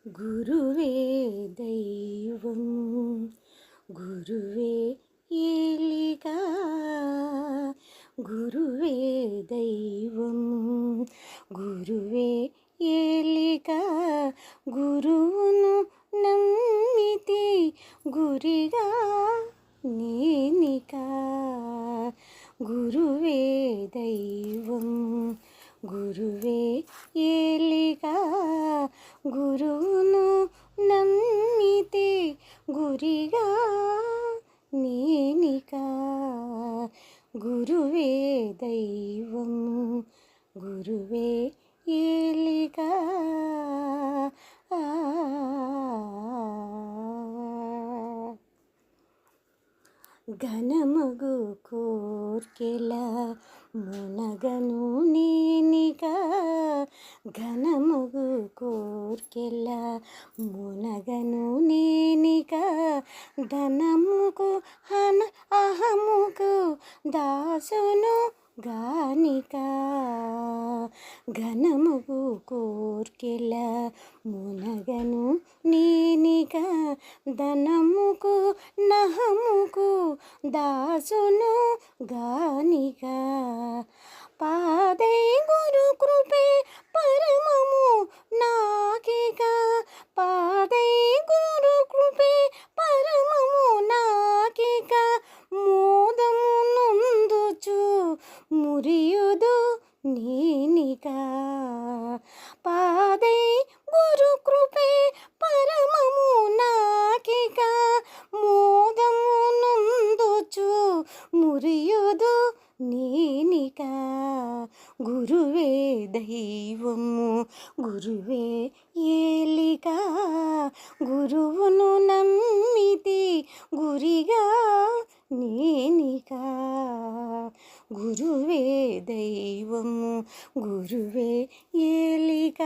గురువే దైవం గురువే ఏలిక గురువే దైవం గురువే ఏలిక గురువును నమ్మితి గురిగా నేనిక గురువే దైవం గురువే ఏలిక గురువును నమ్మితే గురిగా నేనిక గురువే దైవం గురువే ఏలిక ఘనమగు కోర్కెల మునగను నేనిక ఘనమగు కోర్కెల మునగను నేనిక ధనముకు అహముకు దాసును గానిక ఘనముగు కోర్కెల మునగను నేనిక ధనముకు నహముకు దాసును గానిక పాదై గురు కృపే పరమము నాకిక పాదై గురు కృపే పరమము నాకిక మోదము నొందుచు మురియుదు నేనిక పాదై గురు కృపే పరమము నాకిక మోదము నొందుచు మురియుదు నేనిక గురువే దైవము గురువే ఏలిక గురువును నమ్మితి గురిగా నేనిక గురువే దైవము గురువే ఏలిక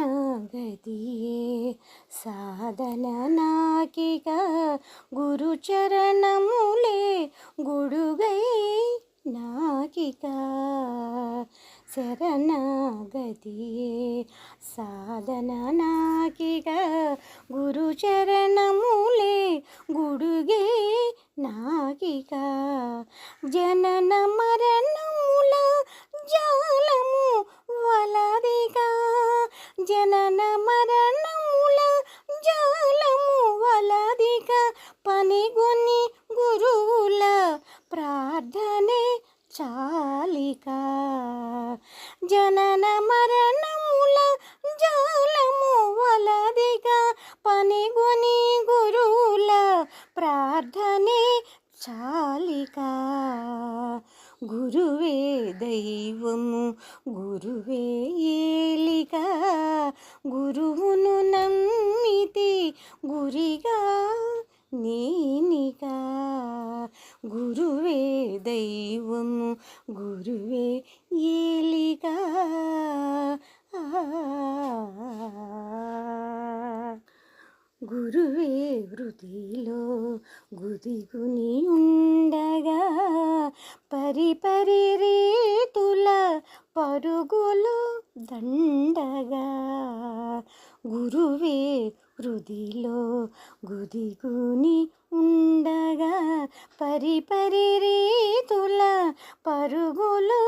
శరణగతియే సాధన నాకిక గురు చరణములే గొడుగై నాకిక శరణగతియే సాధన నాకిక గురు చరణములే గొడుగే నాకిక జనన మరణముల జాలము వలదిక జనన మరణముల జాలము వలదిక పనిగొని గురువుల ప్రార్థనే చాలిక జనన మరణముల జాలము వలదిక పనిగొని గురువుల ప్రార్థనే చాలిక గురువే దైవము గురువే ఏలిక గురువును నమ్మితి గురిగా నేనిక గురువే దైవము గురువే ఏలిక గురువే వృతిలో గుదిగుని ఉండగా పరిపరి రీతుల పరుగులు దండగా గురువే వృదిలో గుదిగుని ఉండగా పరిపరి రీతుల పరుగులు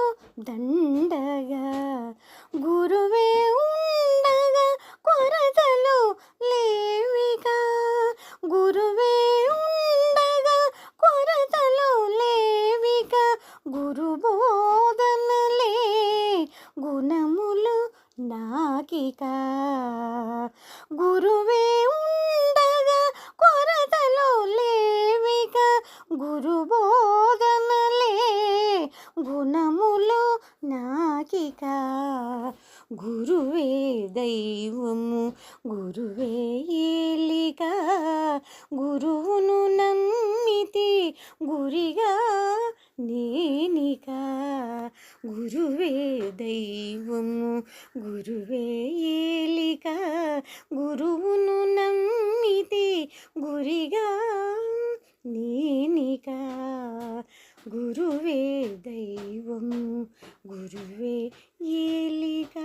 దండగా గురువే ఉండగా కొరతలు లేవిక గురువే ఉండగా కొరతలు లేవిక గురు బోధనలే గుణములు నాకిక గురువే ఉండగా కొరతలు లేవిక గురు బోధనలే గుణములు నాకిక గురువే దైవము గురువే ఏలిక గురువును నమ్మితి గురిగా నేనిక గురువే దైవము గురువే ఏలిక గురువును నమ్మితి గురిగా నేనిక గురువే దైవము గురువే ఏలిక